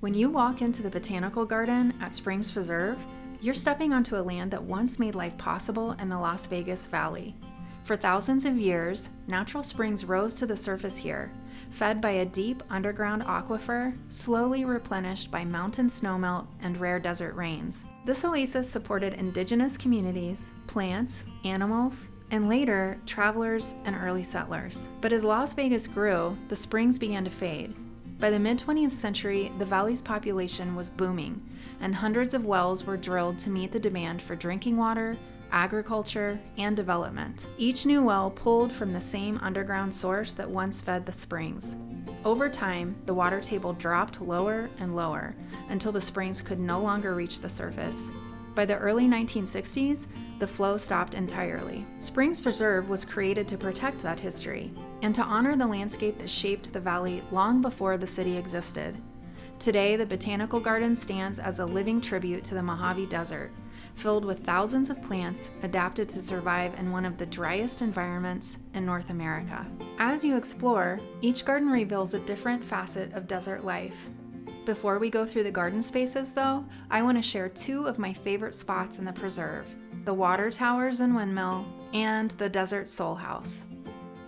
When you walk into the Botanical Garden at Springs Preserve, you're stepping onto a land that once made life possible in the Las Vegas Valley. For thousands of years, natural springs rose to the surface here, fed by a deep underground aquifer, slowly replenished by mountain snowmelt and rare desert rains. This oasis supported indigenous communities, plants, animals, and later, travelers and early settlers. But as Las Vegas grew, the springs began to fade. By the mid-20th century, the valley's population was booming, and hundreds of wells were drilled to meet the demand for drinking water, agriculture, and development. Each new well pulled from the same underground source that once fed the springs. Over time, the water table dropped lower and lower until the springs could no longer reach the surface. By the early 1960s, the flow stopped entirely. Springs Preserve was created to protect that history and to honor the landscape that shaped the valley long before the city existed. Today, the Botanical Garden stands as a living tribute to the Mojave Desert, filled with thousands of plants adapted to survive in one of the driest environments in North America. As you explore, each garden reveals a different facet of desert life. Before we go through the garden spaces, though, I want to share two of my favorite spots in the preserve: the Water Towers and Windmill, and the DesertSol House.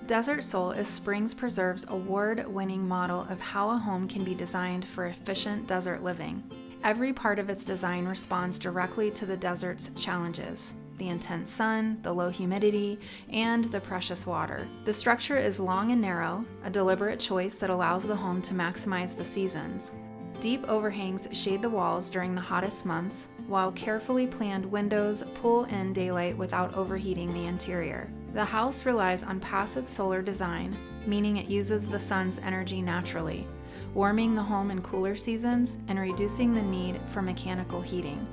DesertSol is Springs Preserve's award-winning model of how a home can be designed for efficient desert living. Every part of its design responds directly to the desert's challenges: the intense sun, the low humidity, and the precious water. The structure is long and narrow, a deliberate choice that allows the home to maximize the seasons. Deep overhangs shade the walls during the hottest months, while carefully planned windows pull in daylight without overheating the interior. The house relies on passive solar design, meaning it uses the sun's energy naturally, warming the home in cooler seasons and reducing the need for mechanical heating.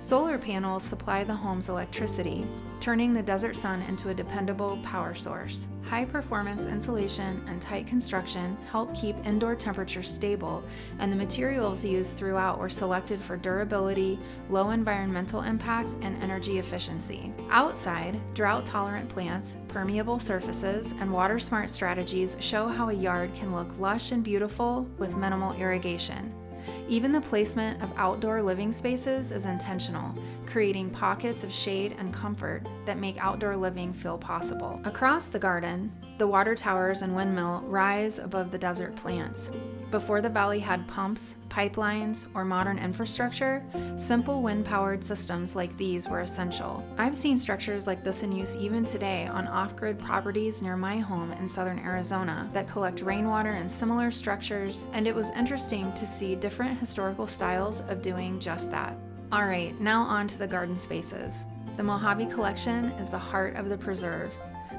Solar panels supply the home's electricity, turning the desert sun into a dependable power source. High-performance insulation and tight construction help keep indoor temperatures stable, and the materials used throughout were selected for durability, low environmental impact, and energy efficiency. Outside, drought-tolerant plants, permeable surfaces, and water-smart strategies show how a yard can look lush and beautiful with minimal irrigation. Even the placement of outdoor living spaces is intentional, creating pockets of shade and comfort that make outdoor living feel possible. Across the garden, the water towers and windmill rise above the desert plants. Before the valley had pumps, pipelines, or modern infrastructure, simple wind-powered systems like these were essential. I've seen structures like this in use even today on off-grid properties near my home in southern Arizona that collect rainwater in similar structures, and it was interesting to see different historical styles of doing just that. All right, now on to the garden spaces. The Mojave Collection is the heart of the preserve,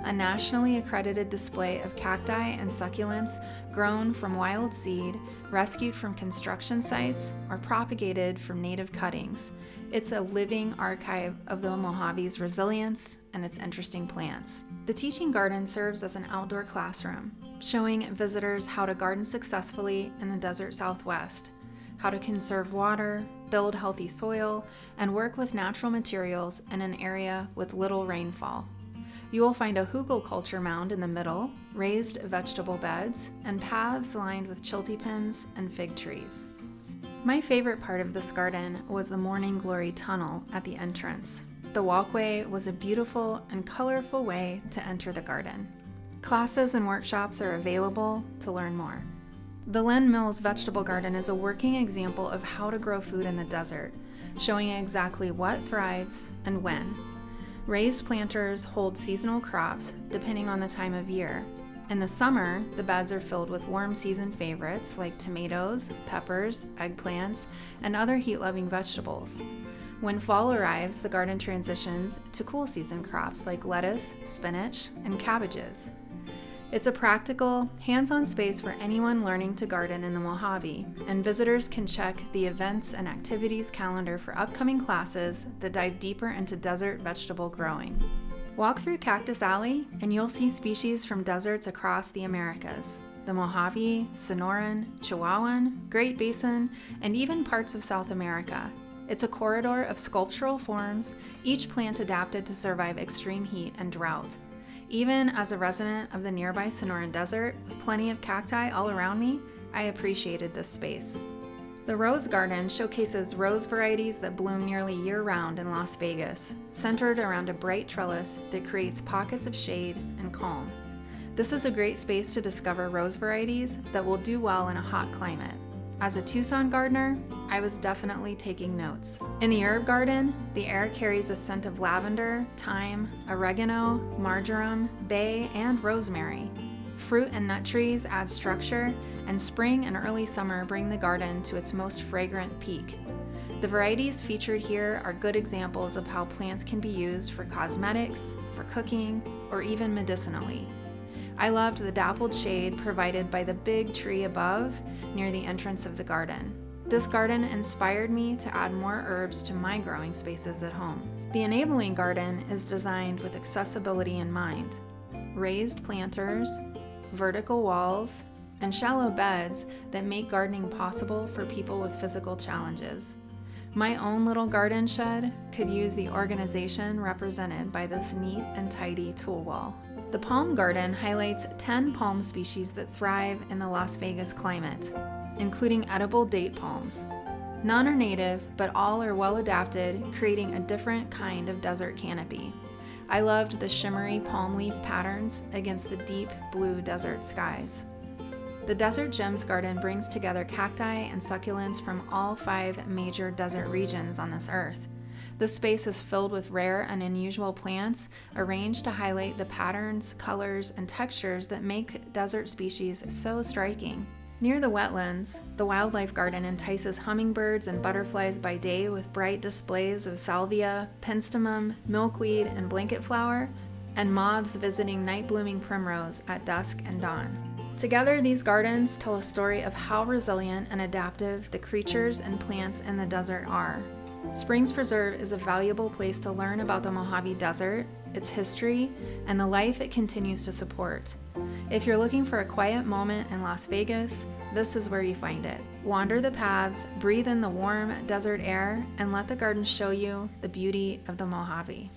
a nationally accredited display of cacti and succulents grown from wild seed, rescued from construction sites, or propagated from native cuttings. It's a living archive of the Mojave's resilience and its interesting plants. The teaching garden serves as an outdoor classroom, showing visitors how to garden successfully in the desert Southwest, how to conserve water, build healthy soil, and work with natural materials in an area with little rainfall. You will find a hugelkultur mound in the middle, raised vegetable beds, and paths lined with chiltepins pins and fig trees. My favorite part of this garden was the Morning Glory tunnel at the entrance. The walkway was a beautiful and colorful way to enter the garden. Classes and workshops are available to learn more. The Linn Mills vegetable garden is a working example of how to grow food in the desert, showing exactly what thrives and when. Raised planters hold seasonal crops depending on the time of year. In the summer, the beds are filled with warm season favorites like tomatoes, peppers, eggplants, and other heat-loving vegetables. When fall arrives, the garden transitions to cool season crops like lettuce, spinach, and cabbages. It's a practical, hands-on space for anyone learning to garden in the Mojave, and visitors can check the events and activities calendar for upcoming classes that dive deeper into desert vegetable growing. Walk through Cactus Alley, and you'll see species from deserts across the Americas: the Mojave, Sonoran, Chihuahuan, Great Basin, and even parts of South America. It's a corridor of sculptural forms, each plant adapted to survive extreme heat and drought. Even as a resident of the nearby Sonoran Desert with plenty of cacti all around me, I appreciated this space. The Rose Garden showcases rose varieties that bloom nearly year-round in Las Vegas, centered around a bright trellis that creates pockets of shade and calm. This is a great space to discover rose varieties that will do well in a hot climate. As a Tucson gardener, I was definitely taking notes. In the herb garden, the air carries a scent of lavender, thyme, oregano, marjoram, bay, and rosemary. Fruit and nut trees add structure, and spring and early summer bring the garden to its most fragrant peak. The varieties featured here are good examples of how plants can be used for cosmetics, for cooking, or even medicinally. I loved the dappled shade provided by the big tree above near the entrance of the garden. This garden inspired me to add more herbs to my growing spaces at home. The enabling garden is designed with accessibility in mind. Raised planters, vertical walls, and shallow beds that make gardening possible for people with physical challenges. My own little garden shed could use the organization represented by this neat and tidy tool wall. The Palm Garden highlights 10 palm species that thrive in the Las Vegas climate, including edible date palms. None are native, but all are well adapted, creating a different kind of desert canopy. I loved the shimmery palm leaf patterns against the deep blue desert skies. The Desert Gems Garden brings together cacti and succulents from all 5 major desert regions on this earth. This space is filled with rare and unusual plants, arranged to highlight the patterns, colors, and textures that make desert species so striking. Near the wetlands, the Wildlife Garden entices hummingbirds and butterflies by day with bright displays of salvia, penstemon, milkweed, and blanket flower, and moths visiting night-blooming primrose at dusk and dawn. Together, these gardens tell a story of how resilient and adaptive the creatures and plants in the desert are. Springs Preserve is a valuable place to learn about the Mojave Desert, its history, and the life it continues to support. If you're looking for a quiet moment in Las Vegas, this is where you find it. Wander the paths, breathe in the warm desert air, and let the garden show you the beauty of the Mojave.